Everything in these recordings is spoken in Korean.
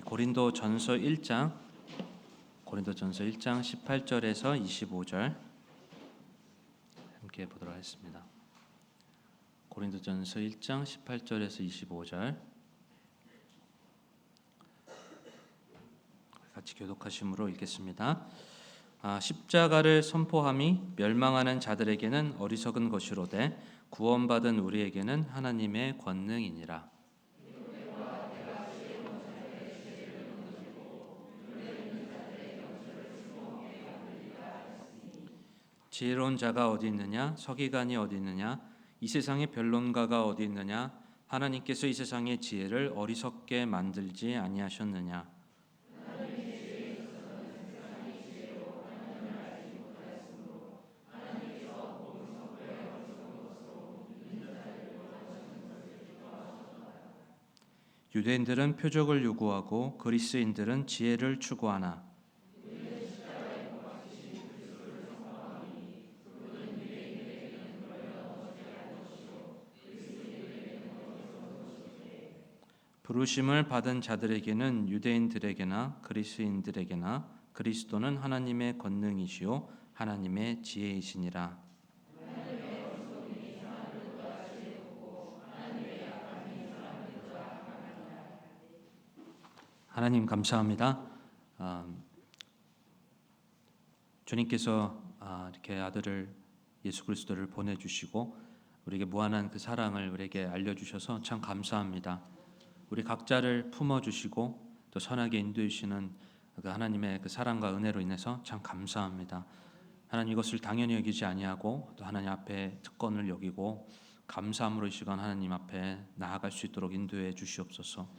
고린도전서 1장 18절에서 25절 함께 보도록 하겠습니다. 고린도전서 1장 18절에서 25절 같이 교독하심으로 읽겠습니다. 십자가를 선포함이 멸망하는 자들에게는 어리석은 것이로되 구원받은 우리에게는 하나님의 권능이니라. 지혜로운 자가 어디 있느냐? 서기관이 어디 있느냐? 이 세상의 변론가가 어디 있느냐? 하나님께서 이 세상의 지혜를 어리석게 만들지 아니하셨느냐? 유대인들은 표적을 요구하고 그리스인들은 지혜를 추구하나 부르심을 받은 자들에게는 유대인들에게나 그리스인들에게나 그리스도는 하나님의 권능이시요 하나님의 지혜이시니라. 하나님 감사합니다. 주님께서 이렇게 아들을 예수 그리스도를 보내주시고 우리에게 무한한 그 사랑을 우리에게 알려주셔서 참 감사합니다. 우리 각자를 품어주시고 또 선하게 인도해 주시는 그 하나님의 그 사랑과 은혜로 인해서 참 감사합니다. 하나님 이것을 당연히 여기지 아니하고 또 하나님 앞에 특권을 여기고 감사함으로 이 시간 하나님 앞에 나아갈 수 있도록 인도해 주시옵소서.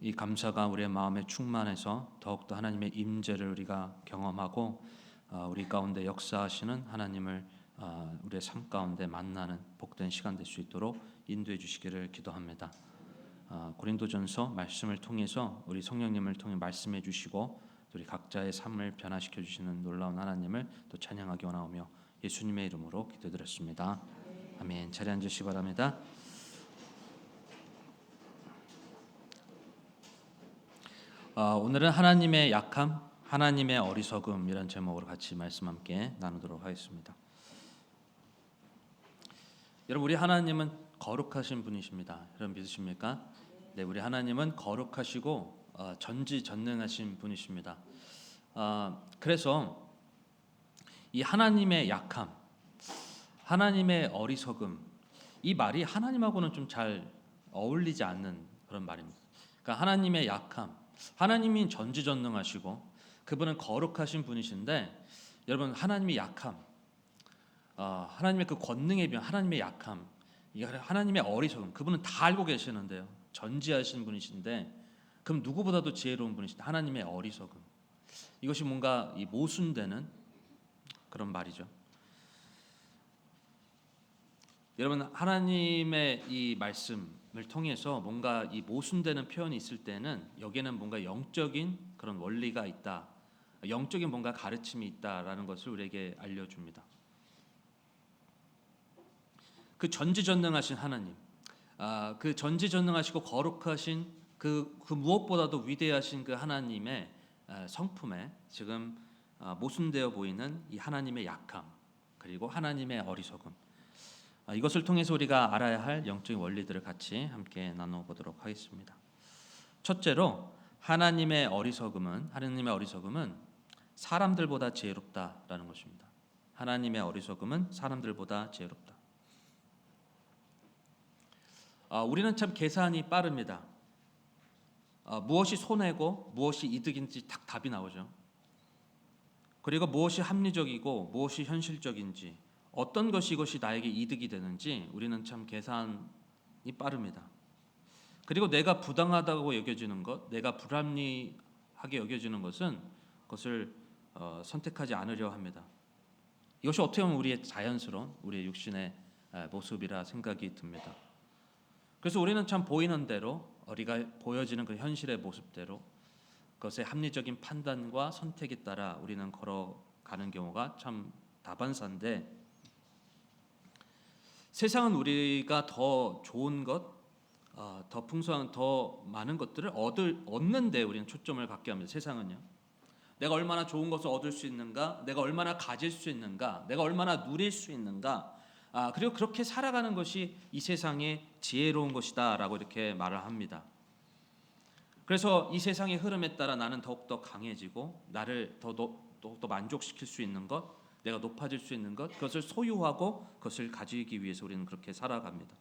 이 감사가 우리의 마음에 충만해서 더욱더 하나님의 임재를 우리가 경험하고 우리 가운데 역사하시는 하나님을 우리의 삶 가운데 만나는 복된 시간 될 수 있도록 인도해 주시기를 기도합니다. 고린도전서 말씀을 통해서 우리 성령님을 통해 말씀해 주시고 우리 각자의 삶을 변화시켜 주시는 놀라운 하나님을 또 찬양하기 원하오며 예수님의 이름으로 기도드렸습니다. 아멘. 자리에 앉으시기 바랍니다. 오늘은 하나님의 약함, 하나님의 어리석음 이런 제목으로 같이 말씀 함께 나누도록 하겠습니다. 여러분 우리 하나님은 거룩하신 분이십니다. 여러분 믿으십니까? 네, 우리 하나님은 거룩하시고 전지전능하신 분이십니다. 그래서 이 하나님의 약함, 하나님의 어리석음 이 말이 하나님하고는 좀 잘 어울리지 않는 그런 말입니다. 그러니까 하나님의 약함, 하나님이 전지전능하시고 그분은 거룩하신 분이신데 여러분 하나님의 약함, 하나님의 그 권능에 비한 하나님의 약함, 하나님의 어리석음 그분은 다 알고 계시는데요. 전지하신 분이신데 그럼 누구보다도 지혜로운 분이신데 하나님의 어리석음 이것이 뭔가 이 모순되는 그런 말이죠. 여러분 하나님의 이 말씀을 통해서 뭔가 이 모순되는 표현이 있을 때는 여기에는 뭔가 영적인 그런 원리가 있다, 영적인 뭔가 가르침이 있다라는 것을 우리에게 알려줍니다. 그 전지전능하신 하나님, 그 전지전능하시고 거룩하신 그 무엇보다도 위대하신 그 하나님의 성품에 지금 모순되어 보이는 이 하나님의 약함 그리고 하나님의 어리석음 이것을 통해서 우리가 알아야 할 영적인 원리들을 같이 함께 나눠보도록 하겠습니다. 첫째로 하나님의 어리석음은 사람들보다 지혜롭다라는 것입니다. 하나님의 어리석음은 사람들보다 지혜롭다. 우리는 참 계산이 빠릅니다. 무엇이 손해고 무엇이 이득인지 딱 답이 나오죠. 그리고 무엇이 합리적이고 무엇이 현실적인지 어떤 것이 이것이 나에게 이득이 되는지 우리는 참 계산이 빠릅니다. 그리고 내가 부당하다고 여겨지는 것, 내가 불합리하게 여겨지는 것은 그것을 선택하지 않으려 합니다. 이것이 어떻게 보면 우리의 자연스러운 우리의 육신의 모습이라 생각이 듭니다. 그래서 우리는 참 보이는 대로 우리가 보여지는 그 현실의 모습대로 그것의 합리적인 판단과 선택에 따라 우리는 걸어가는 경우가 참 다반사인데 세상은 우리가 더 좋은 것, 더 풍성한 더 많은 것들을 얻는데 우리는 초점을 갖게 합니다. 세상은요. 내가 얼마나 좋은 것을 얻을 수 있는가, 내가 얼마나 가질 수 있는가, 내가 얼마나 누릴 수 있는가, 그리고 그렇게 살아가는 것이 이 세상의 지혜로운 것이다라고 이렇게 말을 합니다. 그래서 이 세상의 흐름에 따라 나는 더욱더 강해지고 나를 더욱더 만족시킬 수 있는 것, 내가 높아질 수 있는 것, 그것을 소유하고 그것을 가지기 위해서 우리는 그렇게 살아갑니다.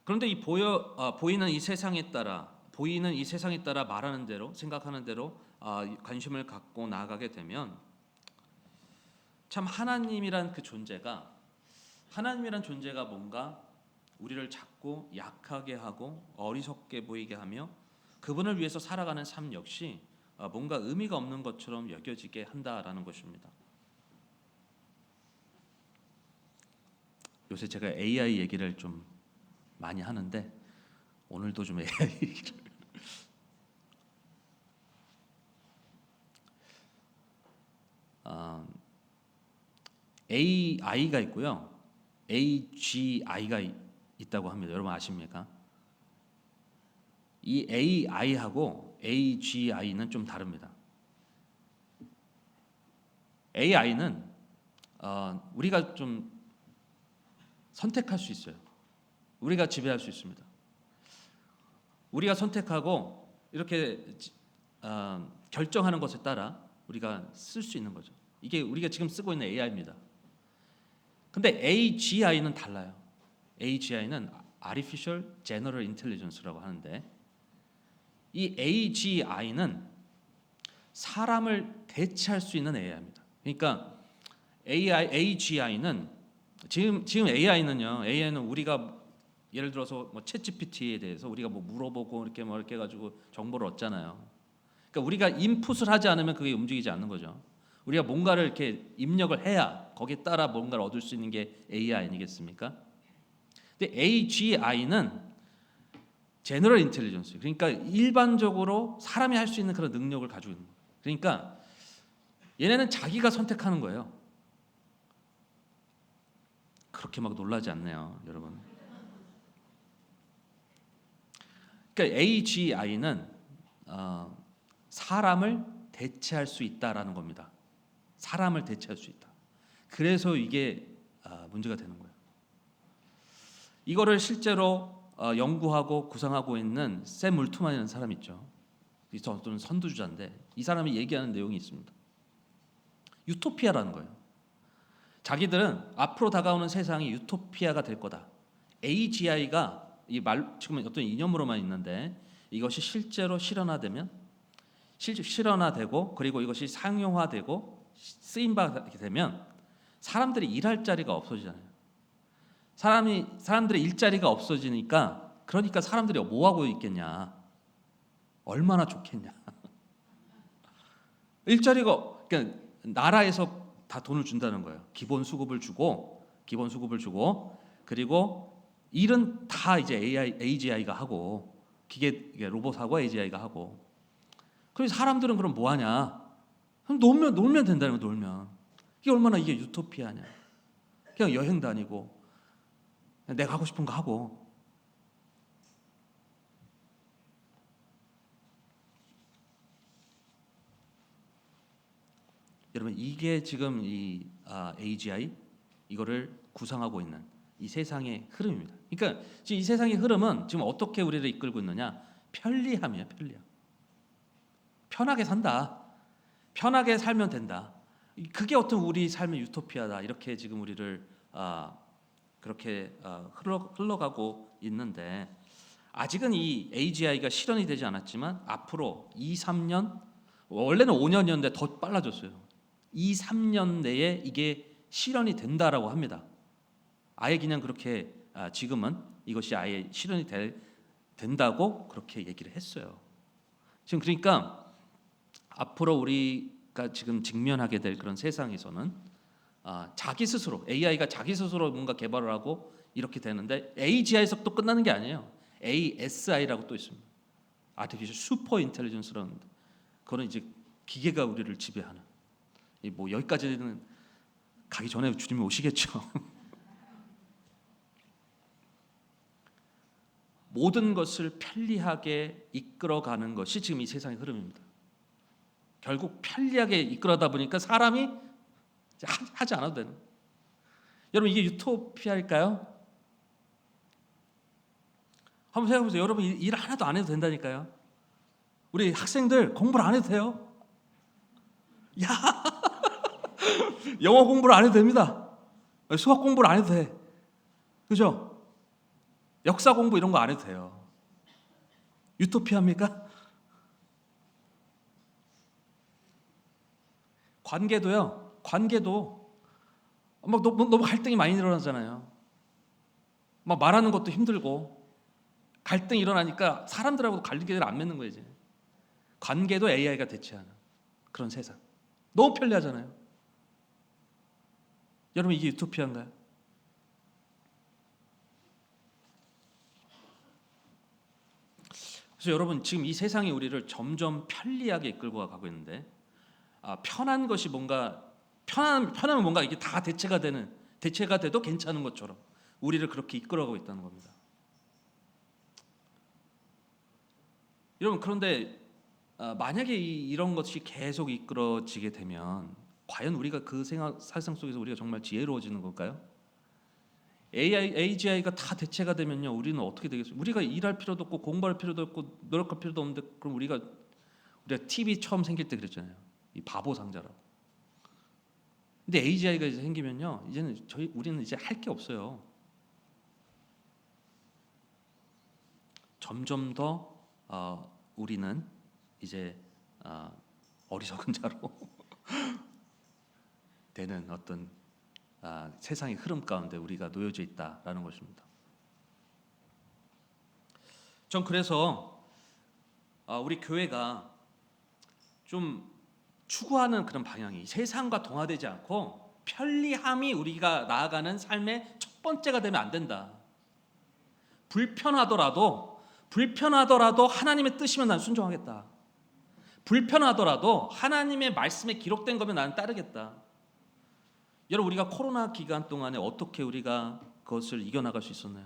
그런데 보이는 이 세상에 따라 말하는 대로, 생각하는 대로 관심을 갖고 나아가게 되면 참 하나님이란 존재가 뭔가 우리를 자꾸 약하게 하고 어리석게 보이게 하며 그분을 위해서 살아가는 삶 역시 뭔가 의미가 없는 것처럼 여겨지게 한다라는 것입니다. 요새 제가 AI 얘기를 좀 많이 하는데 오늘도 좀 AI 얘기를 AI가 있고요, AGI가 있다고 합니다. 여러분 아십니까? 이 AI하고 AGI는 좀 다릅니다. AI는 우리가 좀 선택할 수 있어요. 우리가 지배할 수 있습니다. 우리가 선택하고 이렇게 결정하는 것에 따라 우리가 쓸 수 있는 거죠. 이게 우리가 지금 쓰고 있는 AI입니다. 근데 AGI는 달라요. AGI는 Artificial General Intelligence라고 하는데 이 AGI는 사람을 대체할 수 있는 AI입니다. 그러니까 AGI는 지금 AI는 우리가 예를 들어서 뭐 챗GPT에 대해서 우리가 뭐 물어보고 이렇게 해가지고 정보를 얻잖아요. 그러니까 우리가 인풋을 하지 않으면 그게 움직이지 않는 거죠. 우리가 뭔가를 이렇게 입력을 해야 거기에 따라 뭔가를 얻을 수 있는 게 AI 아니겠습니까? 근데 AGI는 제너럴 인텔리전스, 그러니까 일반적으로 사람이 할 수 있는 그런 능력을 가지고 있는 거예요. 그러니까 얘네는 자기가 선택하는 거예요. 그렇게 막 놀라지 않네요, 여러분. 그러니까 AGI는 사람을 대체할 수 있다라는 겁니다. 사람을 대체할 수 있다. 그래서 이게 문제가 되는 거예요. 이거를 실제로 연구하고 구상하고 있는 샘 울트만이라는 사람 있죠. 어떤 선두주자인데 이 사람이 얘기하는 내용이 있습니다. 유토피아라는 거예요. 자기들은 앞으로 다가오는 세상이 유토피아가 될 거다. AGI가 지금 어떤 이념으로만 있는데 이것이 실제로 실현화되고 그리고 이것이 상용화되고 쓰임받게 되면 사람들이 일할 자리가 없어지잖아요. 사람들의 일자리가 없어지니까 그러니까 사람들이 뭐 하고 있겠냐? 얼마나 좋겠냐? 일자리가 그러니까 나라에서 다 돈을 준다는 거예요. 기본 수급을 주고 그리고 일은 다 이제 AGI가 하고 로봇하고 AGI가 하고. 그래서 사람들은 그럼 뭐 하냐? 놀면 된다는 거. 놀면 이게 얼마나 이게 유토피아냐? 그냥 여행 다니고 내가 하고 싶은 거 하고. 여러분 이게 지금 이 AGI 이거를 구상하고 있는 이 세상의 흐름입니다. 그러니까 지금 이 세상의 흐름은 지금 어떻게 우리를 이끌고 있느냐? 편리함이에요, 편리함. 편하게 산다. 편하게 살면 된다. 그게 어떤 우리 삶의 유토피아다. 이렇게 지금 우리를 그렇게 흘러가고 있는데 아직은 이 AGI가 실현이 되지 않았지만 앞으로 2, 3년 원래는 5년이었는데 더 빨라졌어요. 2, 3년 내에 이게 실현이 된다라고 합니다. 아예 그냥 그렇게 지금은 이것이 아예 실현이 된다고 그렇게 얘기를 했어요. 지금 그러니까 앞으로 우리가 지금 직면하게 될 그런 세상에서는 자기 스스로 AI가 자기 스스로 뭔가 개발을 하고 이렇게 되는데 AGI에서 또 끝나는 게 아니에요. ASI라고 또 있습니다. 아티피셜 슈퍼 인텔리전스라는 그거는 이제 기계가 우리를 지배하는. 뭐 여기까지는 가기 전에 주님이 오시겠죠. 모든 것을 편리하게 이끌어가는 것이 지금 이 세상의 흐름입니다. 결국 편리하게 이끌어다 보니까 사람이 하지 않아도 되는. 여러분 이게 유토피아일까요? 한번 생각해보세요. 여러분 일 하나도 안 해도 된다니까요. 우리 학생들 공부를 안 해도 돼요. 야, 영어 공부를 안 해도 됩니다. 수학 공부를 안 해도 돼. 그죠? 역사 공부 이런 거 안 해도 돼요. 유토피아입니까? 관계도 막 너무 갈등이 많이 일어나잖아요. 막 말하는 것도 힘들고 갈등이 일어나니까 사람들하고도 관계를 안 맺는 거예요. 이제 관계도 AI가 대체하는 그런 세상. 너무 편리하잖아요. 여러분 이게 유토피아인가요? 그래서 여러분 지금 이 세상이 우리를 점점 편리하게 이끌고 가고 있는데 편한 것이 뭔가 편하면 뭔가 이게 다 대체가 돼도 괜찮은 것처럼 우리를 그렇게 이끌어가고 있다는 겁니다. 여러분 그런데 만약에 이런 것이 계속 이끌어지게 되면 과연 우리가 그 세상 속에서 우리가 정말 지혜로워지는 걸까요? AGI가 다 대체가 되면요 우리는 어떻게 되겠어요? 우리가 일할 필요도 없고 공부할 필요도 없고 노력할 필요도 없는데 그럼 우리가 TV 처음 생길 때 그랬잖아요. 이 바보 상자라고. 근데 AGI가 이제 생기면요 이제는 우리는 이제 할 게 없어요. 점점 더 우리는 이제 어리석은 자로 되는 어떤 세상의 흐름 가운데 우리가 놓여져 있다라는 것입니다. 전 그래서 우리 교회가 좀 추구하는 그런 방향이 세상과 동화되지 않고 편리함이 우리가 나아가는 삶의 첫 번째가 되면 안 된다. 불편하더라도 하나님의 뜻이면 난 순종하겠다. 불편하더라도 하나님의 말씀에 기록된 거면 나는 따르겠다. 여러분 우리가 코로나 기간 동안에 어떻게 우리가 그것을 이겨나갈 수 있었나요?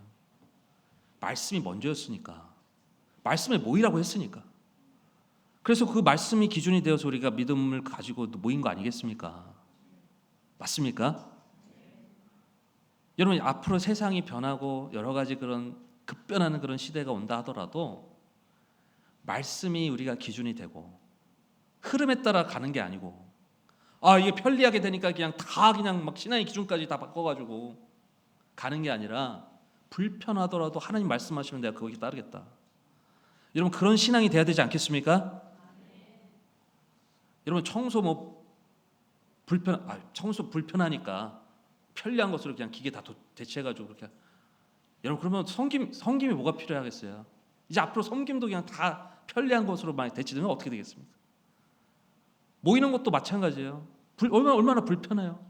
말씀이 먼저였으니까. 말씀에 모이라고 했으니까. 그래서 그 말씀이 기준이 되어서 우리가 믿음을 가지고 모인 거 아니겠습니까? 맞습니까? 여러분 앞으로 세상이 변하고 여러 가지 그런 급변하는 그런 시대가 온다 하더라도 말씀이 우리가 기준이 되고 흐름에 따라 가는 게 아니고 이게 편리하게 되니까 그냥 막 신앙의 기준까지 다 바꿔가지고 가는 게 아니라 불편하더라도 하나님 말씀하시면 내가 거기에 따르겠다. 여러분 그런 신앙이 돼야 되지 않겠습니까? 여러분 청소 불편하니까 편리한 것으로 그냥 기계 다 대체해가지고 그렇게 여러분 그러면 섬김이 뭐가 필요하겠어요? 이제 앞으로 섬김도 그냥 다 편리한 것으로 많이 대체되면 어떻게 되겠습니까? 모이는 것도 마찬가지예요. 얼마나 불편해요.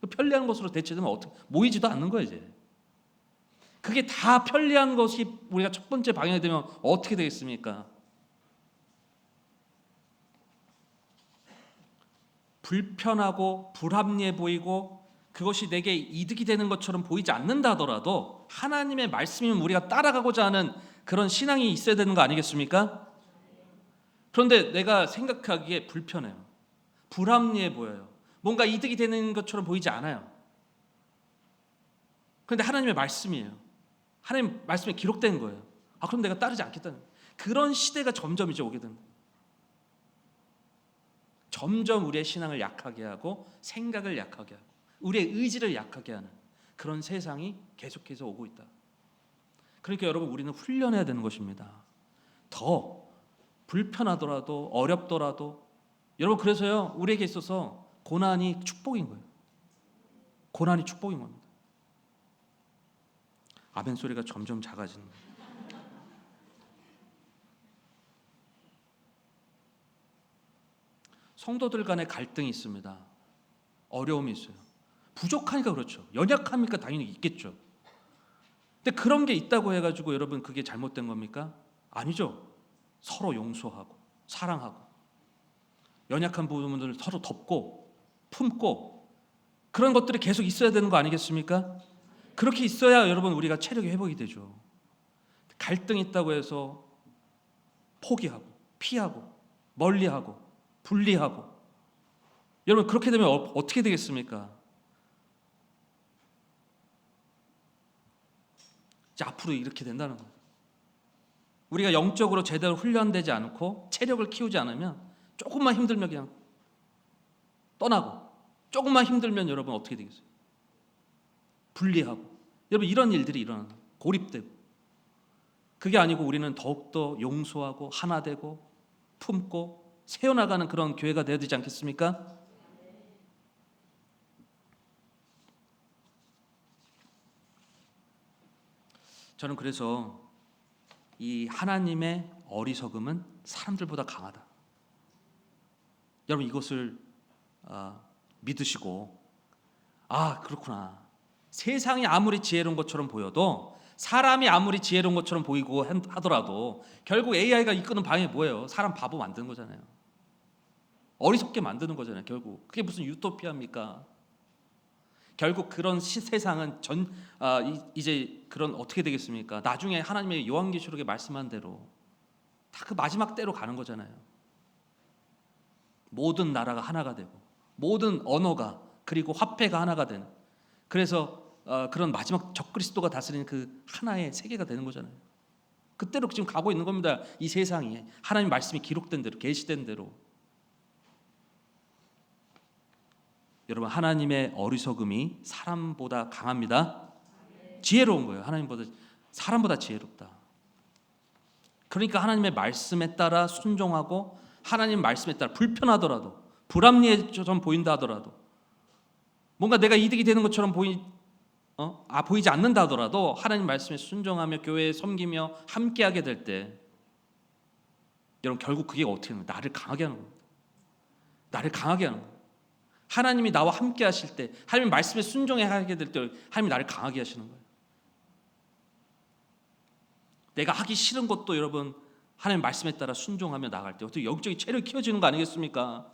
편리한 것으로 대체되면 어떻게 모이지도 않는 거예요 이제. 그게 다 편리한 것이 우리가 첫 번째 방향이 되면 어떻게 되겠습니까? 불편하고 불합리해 보이고 그것이 내게 이득이 되는 것처럼 보이지 않는다 하더라도 하나님의 말씀이면 우리가 따라가고자 하는 그런 신앙이 있어야 되는 거 아니겠습니까? 그런데 내가 생각하기에 불편해요. 불합리해 보여요. 뭔가 이득이 되는 것처럼 보이지 않아요. 그런데 하나님의 말씀이에요. 하나님 말씀에 기록된 거예요. 그럼 내가 따르지 않겠다는 그런 시대가 점점 이제 오게 됩니다. 점점 우리의 신앙을 약하게 하고 생각을 약하게 하고 우리의 의지를 약하게 하는 그런 세상이 계속해서 오고 있다. 그러니까 여러분 우리는 훈련해야 되는 것입니다. 더 불편하더라도 어렵더라도 여러분 그래서요 우리에게 있어서 고난이 축복인 거예요. 고난이 축복인 겁니다. 아멘 소리가 점점 작아지는 거예요. 성도들 간에 갈등이 있습니다. 어려움이 있어요. 부족하니까 그렇죠. 연약하니까 당연히 있겠죠. 근데 그런 게 있다고 해가지고 여러분 그게 잘못된 겁니까? 아니죠. 서로 용서하고 사랑하고 연약한 부분들을 서로 덮고 품고 그런 것들이 계속 있어야 되는 거 아니겠습니까? 그렇게 있어야 여러분 우리가 체력이 회복이 되죠. 갈등이 있다고 해서 포기하고 피하고 멀리하고 분리하고, 여러분 그렇게 되면 어떻게 되겠습니까? 이제 앞으로 이렇게 된다는 거예요. 우리가 영적으로 제대로 훈련되지 않고 체력을 키우지 않으면 조금만 힘들면 그냥 떠나고, 조금만 힘들면 여러분 어떻게 되겠어요? 분리하고. 여러분 이런 일들이 일어나는 거예요. 고립되고. 그게 아니고 우리는 더욱더 용서하고 하나 되고 품고 세워나가는 그런 교회가 되어야 되지 않겠습니까? 저는 그래서 이 하나님의 어리석음은 사람들보다 강하다. 여러분 이것을 믿으시고, 그렇구나, 세상이 아무리 지혜로운 것처럼 보여도, 사람이 아무리 지혜로운 것처럼 보이고 하더라도 결국 AI가 이끄는 방향이 뭐예요? 사람 바보 만드는 거잖아요. 어리석게 만드는 거잖아요. 결국 그게 무슨 유토피아입니까? 결국 그런 세상은 이제 그런 어떻게 되겠습니까? 나중에 하나님의 요한계시록에 말씀한 대로 다 그 마지막 때로 가는 거잖아요. 모든 나라가 하나가 되고 모든 언어가 그리고 화폐가 하나가 되는, 그래서 그런 마지막 적그리스도가 다스리는 그 하나의 세계가 되는 거잖아요. 그때로 지금 가고 있는 겁니다. 이 세상이 하나님 말씀이 기록된 대로, 계시된 대로. 여러분 하나님의 어리석음이 사람보다 강합니다. 지혜로운 거예요. 하나님보다, 사람보다 지혜롭다. 그러니까 하나님의 말씀에 따라 순종하고, 하나님 말씀에 따라 불편하더라도, 불합리해 좀 보인다 하더라도, 뭔가 내가 이득이 되는 것처럼 보이지 않는다 하더라도 하나님 말씀에 순종하며 교회에 섬기며 함께하게 될 때, 여러분 결국 그게 어떻게 하는 거예요? 나를 강하게 하는 겁니다. 나를 강하게 하는 거예요. 하나님이 나와 함께 하실 때, 하나님 말씀에 순종하게 될 때 하나님이 나를 강하게 하시는 거예요. 내가 하기 싫은 것도 여러분 하나님 말씀에 따라 순종하며 나갈 때 어떻게 영적인 체력이 키워지는 거 아니겠습니까?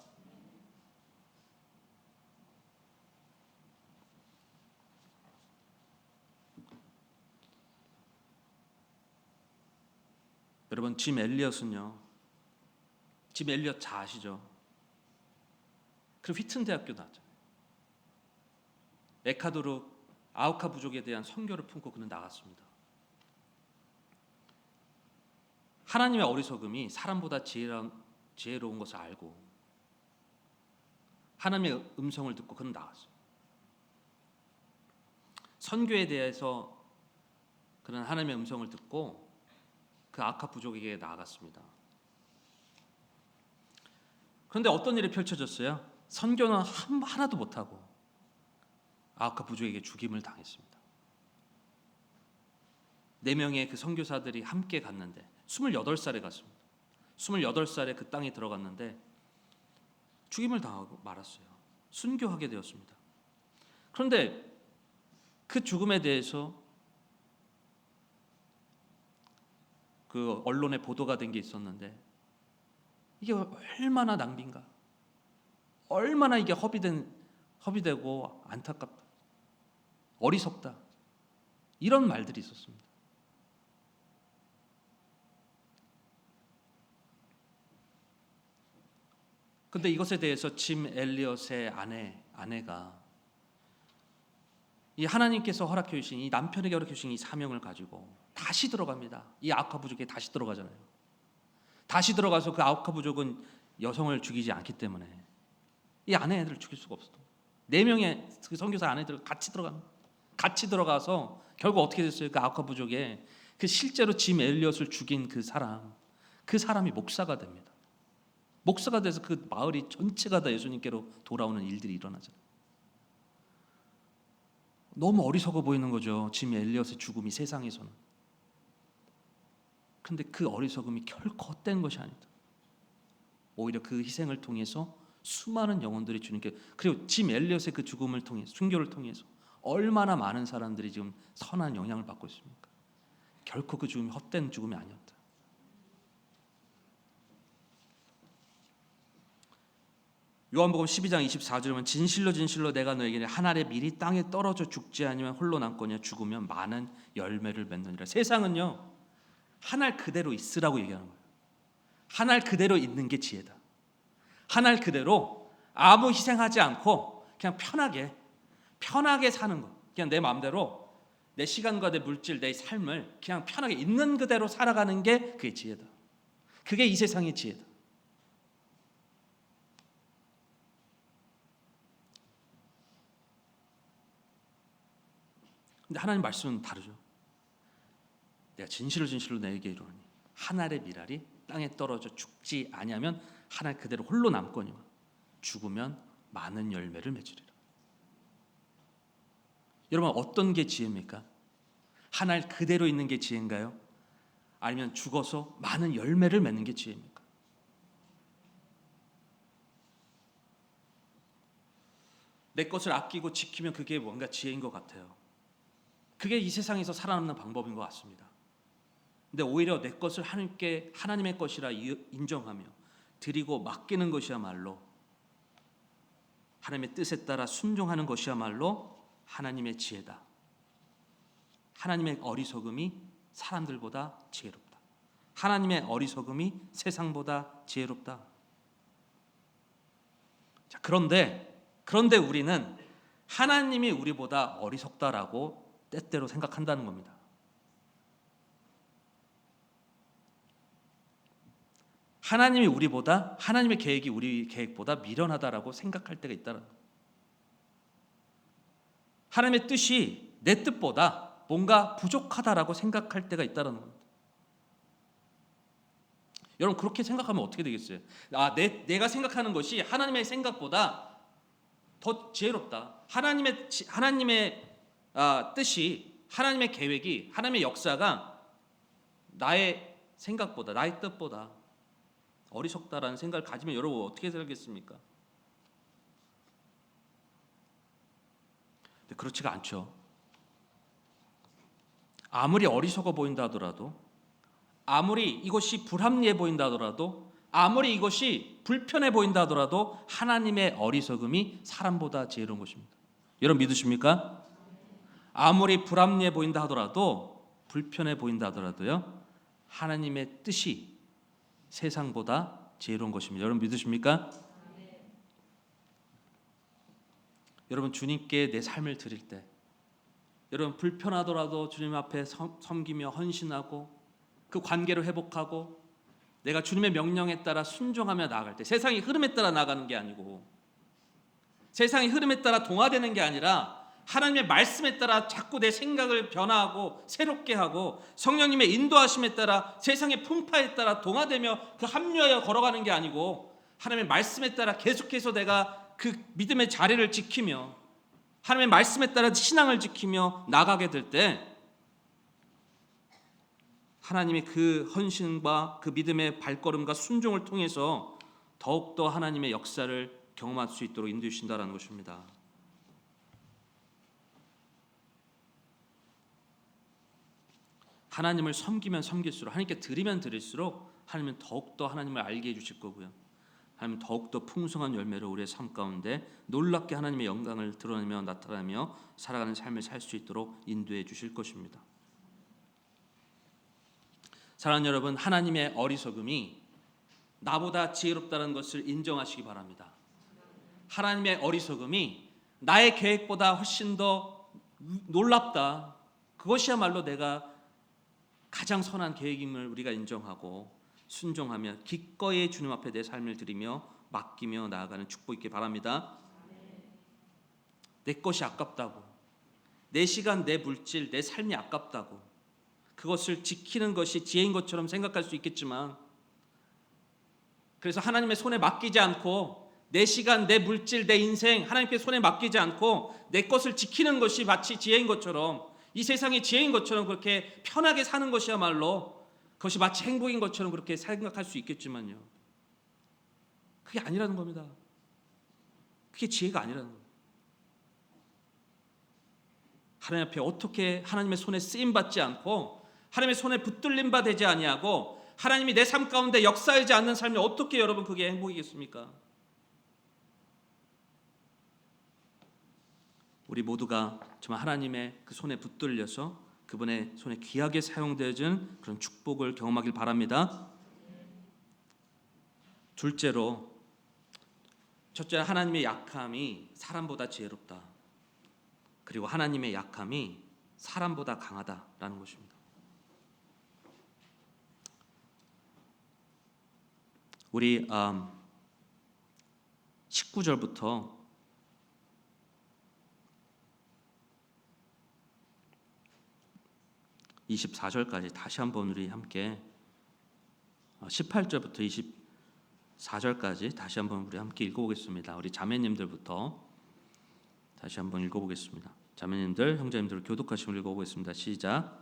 여러분 짐 엘리엇은요, 짐 엘리엇 잘 아시죠? 그리고 휘튼 대학교 나왔잖아요. 에콰도르 아우카 부족에 대한 선교를 품고 그는 나갔습니다. 하나님의 어리석음이 사람보다 지혜로운 것을 알고 하나님의 음성을 듣고 그는 나갔어요. 선교에 대해서 그는 하나님의 음성을 듣고 그 아우카 부족에게 나아갔습니다. 그런데 어떤 일이 펼쳐졌어요? 선교는 하나도 못하고 아우카 부족에게 죽임을 당했습니다. 4명의 그 선교사들이 함께 갔는데 28살에 갔습니다. 28살에 그 땅에 들어갔는데 죽임을 당하고 말았어요. 순교하게 되었습니다. 그런데 그 죽음에 대해서 그 언론에 보도가 된 게 있었는데, 이게 얼마나 낭비인가, 얼마나 이게 허비되고 안타깝다, 어리석다, 이런 말들이 있었습니다. 근데 이것에 대해서 짐 엘리엇의 아내가 이 하나님께서 허락해 주신, 이 남편에게 허락해 주신 이 사명을 가지고 다시 들어갑니다. 이 아우카 부족에 다시 들어가잖아요. 다시 들어가서 그 아우카 부족은 여성을 죽이지 않기 때문에 이 아내들을 죽일 수가 없어. 4명의 그 선교사 아내들 같이 들어가서 결국 어떻게 됐어요? 그 아우카 부족에 그 실제로 짐 엘리엇을 죽인 그 사람이 목사가 됩니다. 목사가 돼서 그 마을이 전체가 다 예수님께로 돌아오는 일들이 일어나잖아요. 너무 어리석어 보이는 거죠. 짐 엘리엇의 죽음이 세상에서는. 그런데 그 어리석음이 결코 헛된 것이 아니다. 오히려 그 희생을 통해서 수많은 영혼들이 주님께, 그리고 짐 엘리엇의 그 죽음을 통해서, 순교를 통해서 얼마나 많은 사람들이 지금 선한 영향을 받고 있습니까? 결코 그 죽음이 헛된 죽음이 아니었다. 요한복음 12장 24절에 보면 진실로 내가 너에게 한 알의 밀이 땅에 떨어져 죽지 아니면 홀로 남거냐, 죽으면 많은 열매를 맺느니라. 세상은요 한 알 그대로 있으라고 얘기하는 거예요. 한 알 그대로 있는 게 지혜다. 한 알 그대로 아무 희생하지 않고 그냥 편하게 사는 거. 그냥 내 마음대로 내 시간과 내 물질, 내 삶을 그냥 편하게 있는 그대로 살아가는 게 그게 지혜다. 그게 이 세상의 지혜다. 근데 하나님 말씀은 다르죠. 내가 진실로 내게 이르노니 한 알의 밀알이 땅에 떨어져 죽지 아니하면 한 알 그대로 홀로 남거니와 죽으면 많은 열매를 맺으리라. 여러분, 어떤 게 지혜입니까? 한 알 그대로 있는 게 지혜인가요? 아니면 죽어서 많은 열매를 맺는 게 지혜입니까? 내 것을 아끼고 지키면 그게 뭔가 지혜인 것 같아요. 그게 이 세상에서 살아남는 방법인 것 같습니다. 근데 오히려 내 것을 하나님의 것이라 인정하며 드리고 맡기는 것이야말로, 하나님의 뜻에 따라 순종하는 것이야말로 하나님의 지혜다. 하나님의 어리석음이 사람들보다 지혜롭다. 하나님의 어리석음이 세상보다 지혜롭다. 자, 그런데 우리는 하나님이 우리보다 어리석다라고 때때로 생각한다는 겁니다. 하나님이 우리보다, 하나님의 계획이 우리 계획보다 미련하다라고 생각할 때가 있다는 거예요. 하나님의 뜻이 내 뜻보다 뭔가 부족하다라고 생각할 때가 있다는 겁니다. 여러분, 그렇게 생각하면 어떻게 되겠어요? 내가 생각하는 것이 하나님의 생각보다 더 지혜롭다. 하나님의 뜻이, 하나님의 계획이, 하나님의 역사가 나의 생각보다, 나의 뜻보다 어리석다라는 생각을 가지면 여러분 어떻게 살겠습니까? 근데 그렇지가 않죠. 아무리 어리석어 보인다 하더라도, 아무리 이것이 불합리해 보인다 하더라도, 아무리 이것이 불편해 보인다 하더라도 하나님의 어리석음이 사람보다 지혜로운 것입니다. 여러분 믿으십니까? 아무리 불합리해 보인다 하더라도, 불편해 보인다 하더라도요, 하나님의 뜻이 세상보다 지혜로운 것입니다. 여러분 믿으십니까? 여러분, 주님께 내 삶을 드릴 때, 여러분 불편하더라도 주님 앞에 섬기며 헌신하고 그 관계를 회복하고 내가 주님의 명령에 따라 순종하며 나아갈 때, 세상의 흐름에 따라 나가는 게 아니고, 세상의 흐름에 따라 동화되는 게 아니라 하나님의 말씀에 따라 자꾸 내 생각을 변화하고 새롭게 하고 성령님의 인도하심에 따라 세상의 풍파에 따라 동화되며 그 합류하여 걸어가는 게 아니고, 하나님의 말씀에 따라 계속해서 내가 그 믿음의 자리를 지키며 하나님의 말씀에 따라 신앙을 지키며 나가게 될 때, 하나님의 그 헌신과 그 믿음의 발걸음과 순종을 통해서 더욱더 하나님의 역사를 경험할 수 있도록 인도해 주신다는 것입니다. 하나님을 섬기면 섬길수록, 하나님께 드리면 드릴수록 하나님은 더욱더 하나님을 알게 해주실 거고요, 하나님은 더욱더 풍성한 열매로 우리의 삶 가운데 놀랍게 하나님의 영광을 드러내며 나타나며 살아가는 삶을 살 수 있도록 인도해 주실 것입니다. 사랑하는 여러분, 하나님의 어리석음이 나보다 지혜롭다는 것을 인정하시기 바랍니다. 하나님의 어리석음이 나의 계획보다 훨씬 더 놀랍다, 그것이야말로 내가 가장 선한 계획임을 우리가 인정하고 순종하며 기꺼이 주님 앞에 내 삶을 드리며 맡기며 나아가는 축복 있기 바랍니다. 내 것이 아깝다고, 내 시간, 내 물질, 내 삶이 아깝다고 그것을 지키는 것이 지혜인 것처럼 생각할 수 있겠지만, 그래서 하나님의 손에 맡기지 않고 내 시간, 내 물질, 내 인생 하나님께 손에 맡기지 않고 내 것을 지키는 것이 마치 지혜인 것처럼, 이 세상의 지혜인 것처럼 그렇게 편하게 사는 것이야말로 그것이 마치 행복인 것처럼 그렇게 생각할 수 있겠지만요, 그게 아니라는 겁니다. 그게 지혜가 아니라는 겁니다. 하나님 앞에 어떻게 하나님의 손에 쓰임받지 않고 하나님의 손에 붙들림 바 되지 아니하고 하나님이 내 삶 가운데 역사하지 않는 삶이 어떻게 여러분 그게 행복이겠습니까? 우리 모두가 정말 하나님의 그 손에 붙들려서 그분의 손에 귀하게 사용되어진 그런 축복을 경험하길 바랍니다. 둘째로, 첫째는 하나님의 약함이 사람보다 지혜롭다. 그리고 하나님의 약함이 사람보다 강하다라는 것입니다. 우리 19절부터 24절까지 다시 한번 우리 함께 18절부터 24절까지 다시 한번 우리 함께 읽어보겠습니다. 우리 자매님들부터 다시 한번 읽어보겠습니다. 자매님들, 형제님들 교독하시면 읽어보겠습니다. 시작.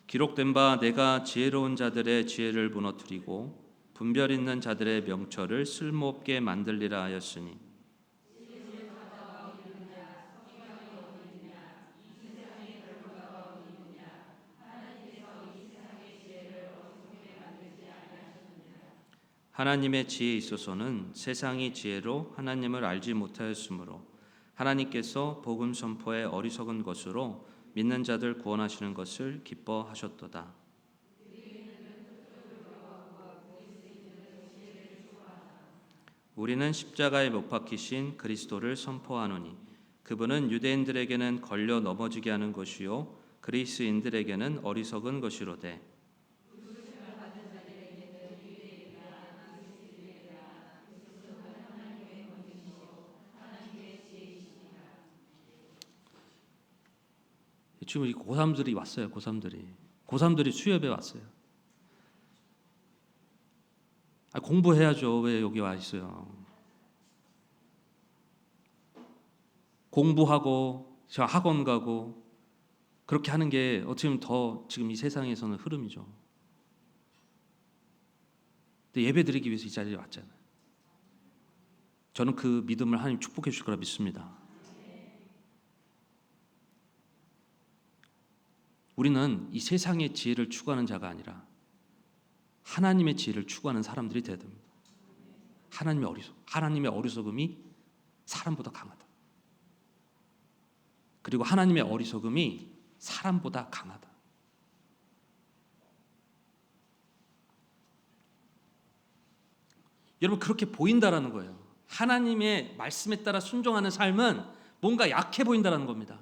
기록된 바 내가 지혜로운 자들의 지혜를 무너뜨리고 분별 있는 자들의 명철을 쓸모없게 만들리라 하였으니 하나님의 지혜에 있어서는 세상이 지혜로 하나님을 알지 못하였으므로 하나님께서 복음 선포의 어리석은 것으로 믿는 자들 구원하시는 것을 기뻐하셨도다. 우리는 십자가에 못 박히신 그리스도를 선포하노니 그분은 유대인들에게는 걸려 넘어지게 하는 것이요 그리스인들에게는 어리석은 것이로되 지금 이 고3들이 왔어요. 고3들이 수협에 왔어요. 공부해야죠. 왜 여기 와 있어요? 공부하고 학원 가고 그렇게 하는 게 어떻게 보면 더 지금 이 세상에서는 흐름이죠. 근데 예배 드리기 위해서 이 자리에 왔잖아요. 저는 그 믿음을 하나님 축복해 주실 거라 믿습니다. 우리는 이 세상의 지혜를 추구하는 자가 아니라 하나님의 지혜를 추구하는 사람들이 되어야 됩니다. 하나님의 어리석음이 사람보다 강하다. 그리고 하나님의 어리석음이 사람보다 강하다. 여러분, 그렇게 보인다라는 거예요. 하나님의 말씀에 따라 순종하는 삶은 뭔가 약해 보인다라는 겁니다.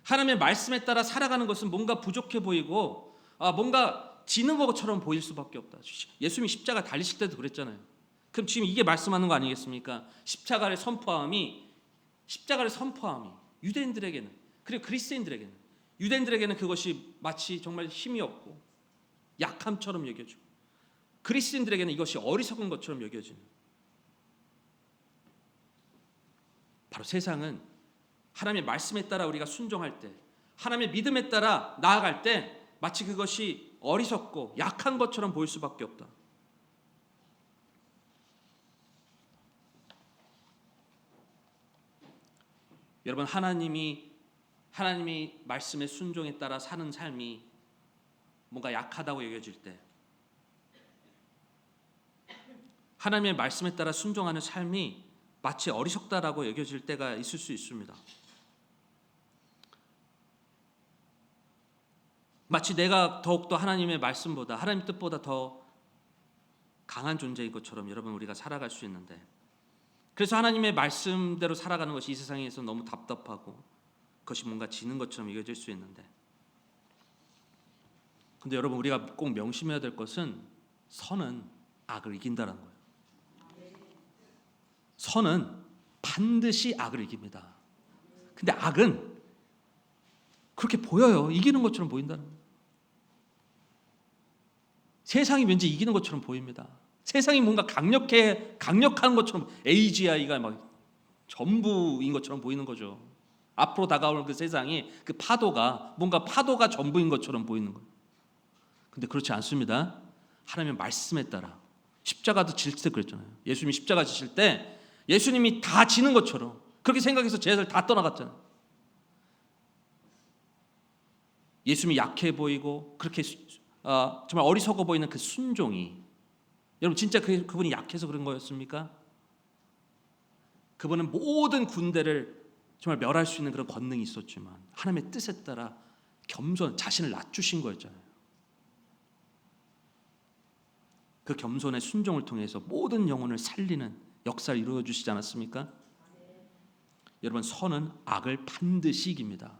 하나님의 말씀에 따라 살아가는 것은 뭔가 부족해 보이고 뭔가 지는 것처럼 보일 수밖에 없다. 예수님이 십자가 달리실 때도 그랬잖아요. 그럼 지금 이게 말씀하는 거 아니겠습니까? 십자가를 선포함이 유대인들에게는, 그리고 그리스도인들에게는, 유대인들에게는 그것이 마치 정말 힘이 없고 약함처럼 여겨지고 그리스도인들에게는 이것이 어리석은 것처럼 여겨지는, 바로 세상은 하나님의 말씀에 따라 우리가 순종할 때, 하나님의 믿음에 따라 나아갈 때 마치 그것이 어리석고 약한 것처럼 보일 수밖에 없다. 여러분, 하나님이 말씀의 순종에 따라 사는 삶이 뭔가 약하다고 여겨질 때, 하나님의 말씀에 따라 순종하는 삶이 마치 어리석다라고 여겨질 때가 있을 수 있습니다. 마치 내가 더욱더 하나님의 말씀보다, 하나님 뜻보다 더 강한 존재인 것처럼 여러분 우리가 살아갈 수 있는데, 그래서 하나님의 말씀대로 살아가는 것이 이 세상에서 너무 답답하고 그것이 뭔가 지는 것처럼 여겨질 수 있는데, 근데 여러분 우리가 꼭 명심해야 될 것은 선은 악을 이긴다는 거예요. 선은 반드시 악을 이깁니다. 근데 악은 그렇게 보여요. 이기는 것처럼 보인다는 거예요. 세상이 왠지 이기는 것처럼 보입니다. 세상이 뭔가 강력한 것처럼, AGI가 막 전부인 것처럼 보이는 거죠. 앞으로 다가오는 그 세상이, 그 파도가 뭔가 파도가 전부인 것처럼 보이는 거예요. 근데 그렇지 않습니다. 하나님의 말씀에 따라, 십자가도 질 때 그랬잖아요. 예수님이 십자가 지실 때 예수님이 다 지는 것처럼 그렇게 생각해서 제자들 다 떠나갔잖아요. 예수님이 약해 보이고 그렇게 정말 어리석어 보이는 그 순종이 여러분 진짜 그분이 약해서 그런 거였습니까? 그분은 모든 군대를 정말 멸할 수 있는 그런 권능이 있었지만 하나님의 뜻에 따라 겸손, 자신을 낮추신 거였잖아요. 그 겸손의 순종을 통해서 모든 영혼을 살리는 역사를 이루어 주시지 않았습니까? 여러분, 선은 악을 반드시 이깁니다.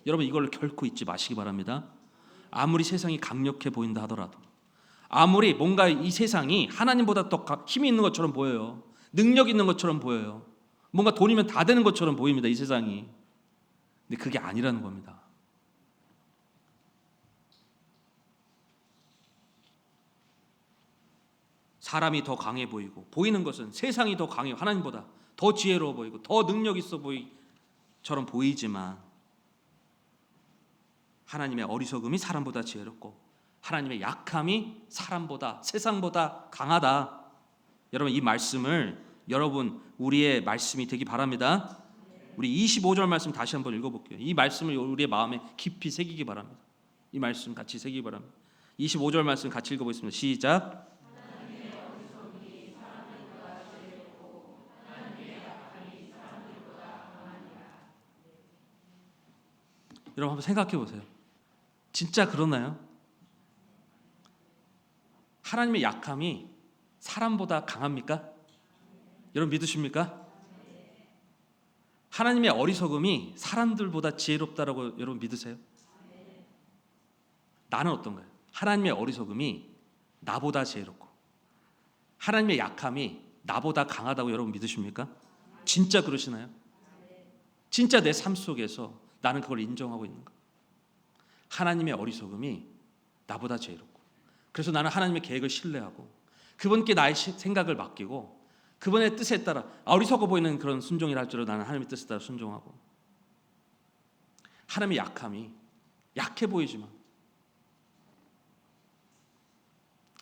여러분, 이걸 결코 잊지 마시기 바랍니다. 아무리 세상이 강력해 보인다 하더라도, 아무리 뭔가 이 세상이 하나님보다 더 힘이 있는 것처럼 보여요. 능력 있는 것처럼 보여요. 뭔가 돈이면 다 되는 것처럼 보입니다, 이 세상이. 근데 그게 아니라는 겁니다. 사람이 더 강해 보이고, 보이는 것은 세상이 더 강해요. 하나님보다 더 지혜로워 보이고 더 능력 있어 보이처럼 보이지만, 하나님의 어리석음이 사람보다 지혜롭고 하나님의 약함이 사람보다, 세상보다 강하다. 여러분, 이 말씀을 여러분 우리의 말씀이 되기 바랍니다. 우리 25절 말씀 다시 한번 읽어볼게요. 이 말씀을 우리의 마음에 깊이 새기기 바랍니다. 이 말씀 같이 새기기 바랍니다. 25절 말씀 같이 읽어보겠습니다. 시작. 여러분 한번 생각해 보세요. 진짜 그러나요? 하나님의 약함이 사람보다 강합니까? 여러분 믿으십니까? 하나님의 어리석음이 사람들보다 지혜롭다라고 여러분 믿으세요? 나는 어떤가요? 하나님의 어리석음이 나보다 지혜롭고 하나님의 약함이 나보다 강하다고 여러분 믿으십니까? 진짜 그러시나요? 진짜 내 삶 속에서 나는 그걸 인정하고 있는가? 하나님의 어리석음이 나보다 지혜롭고, 그래서 나는 하나님의 계획을 신뢰하고 그분께 나의 생각을 맡기고 그분의 뜻에 따라, 어리석어 보이는 그런 순종이라 할지라도 나는 하나님의 뜻에 따라 순종하고, 하나님의 약함이 약해 보이지만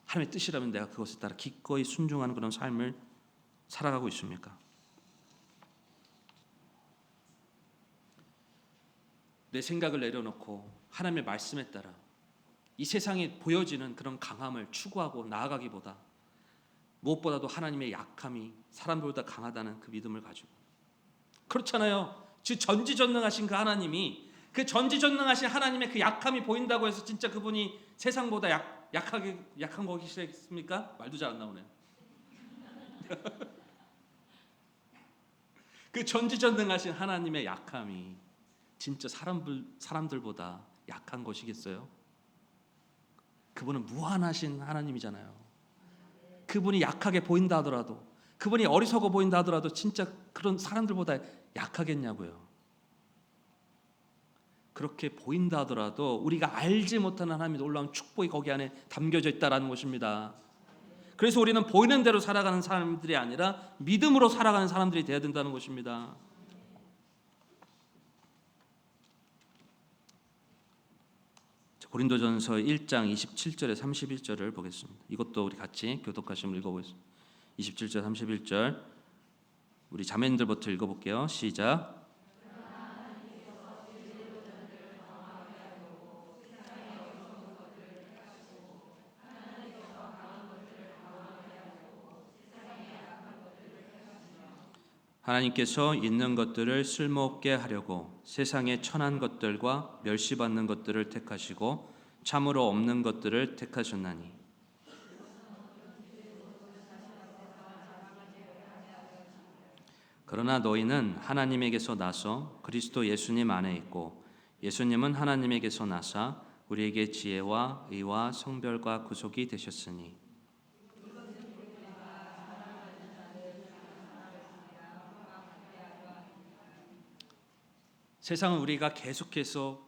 하나님의 뜻이라면 내가 그것에 따라 기꺼이 순종하는 그런 삶을 살아가고 있습니까? 내 생각을 내려놓고 하나님의 말씀에 따라 이 세상에 보여지는 그런 강함을 추구하고 나아가기보다, 무엇보다도 하나님의 약함이 사람들보다 강하다는 그 믿음을 가지고, 그렇잖아요. 전지전능하신 그 하나님이, 그 전지전능하신 하나님의 그 약함이 보인다고 해서 진짜 그분이 세상보다 약한 거겠습니까? 말도 잘 안 나오네요. 그 전지전능하신 하나님의 약함이 진짜 사람들보다 약한 것이겠어요? 그분은 무한하신 하나님이잖아요. 그분이 약하게 보인다 하더라도, 그분이 어리석어 보인다 하더라도 진짜 그런 사람들보다 약하겠냐고요. 그렇게 보인다 하더라도 우리가 알지 못하는 하나님의 놀라운 축복이 거기 안에 담겨져 있다라는 것입니다. 그래서 우리는 보이는 대로 살아가는 사람들이 아니라 믿음으로 살아가는 사람들이 되어야 된다는 것입니다. 고린도전서 1장 27절에 31절을 보겠습니다. 이것도 우리 같이 교독하시면 읽어보겠습니다. 27절 31절 우리 자매님들부터 읽어볼게요. 시작. 하나님께서 있는 것들을 쓸모없게 하려고 세상의 천한 것들과 멸시받는 것들을 택하시고 참으로 없는 것들을 택하셨나니, 그러나 너희는 하나님에게서 나서 그리스도 예수님 안에 있고 예수님은 하나님에게서 나사 우리에게 지혜와 의와 성별과 구속이 되셨으니, 세상은 우리가 계속해서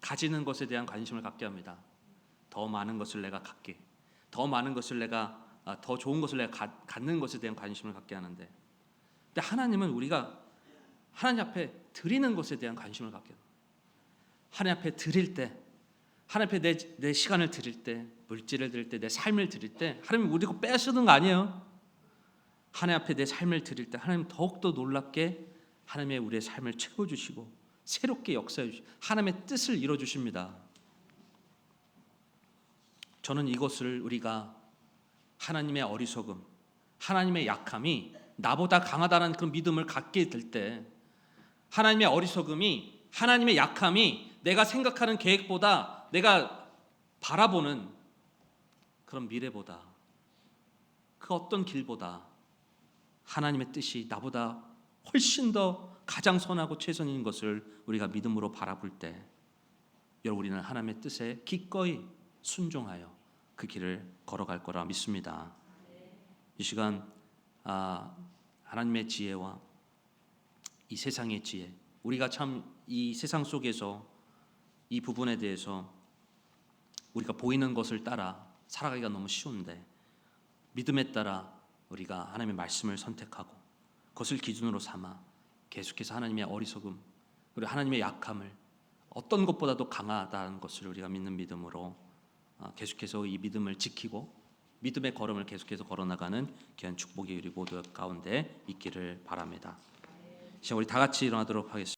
가지는 것에 대한 관심을 갖게 합니다. 더 많은 것을 내가 갖게, 더 많은 것을 내가 더 좋은 것을 내가 갖는 것에 대한 관심을 갖게 하는데, 근데 하나님은 우리가 하나님 앞에 드리는 것에 대한 관심을 갖게 합니다. 하나님 앞에 드릴 때, 하나님 앞에 내 시간을 드릴 때, 물질을 드릴 때, 내 삶을 드릴 때, 하나님 우리 거 빼앗는 거 아니에요. 하나님 앞에 내 삶을 드릴 때 하나님 더욱더 놀랍게 하나님의 우리의 삶을 채워주시고 새롭게 역사해 주시고 하나님의 뜻을 이루어주십니다. 저는 이것을 우리가 하나님의 어리석음, 하나님의 약함이 나보다 강하다는 그런 믿음을 갖게 될 때, 하나님의 어리석음이, 하나님의 약함이 내가 생각하는 계획보다, 내가 바라보는 그런 미래보다, 그 어떤 길보다 하나님의 뜻이 나보다 훨씬 더 가장 선하고 최선인 것을 우리가 믿음으로 바라볼 때, 여러분, 우리는 하나님의 뜻에 기꺼이 순종하여 그 길을 걸어갈 거라 믿습니다. 이 시간 하나님의 지혜와 이 세상의 지혜, 우리가 참 이 세상 속에서 이 부분에 대해서 우리가 보이는 것을 따라 살아가기가 너무 쉬운데, 믿음에 따라 우리가 하나님의 말씀을 선택하고 그것을 기준으로 삼아 계속해서 하나님의 어리석음, 그리고 하나님의 약함을 어떤 것보다도 강하다는 것을 우리가 믿는 믿음으로 계속해서 이 믿음을 지키고 믿음의 걸음을 계속해서 걸어나가는 귀한 축복이 우리 모두 가운데 있기를 바랍니다. 시간 우리 다 같이 일어나도록 하겠습니다.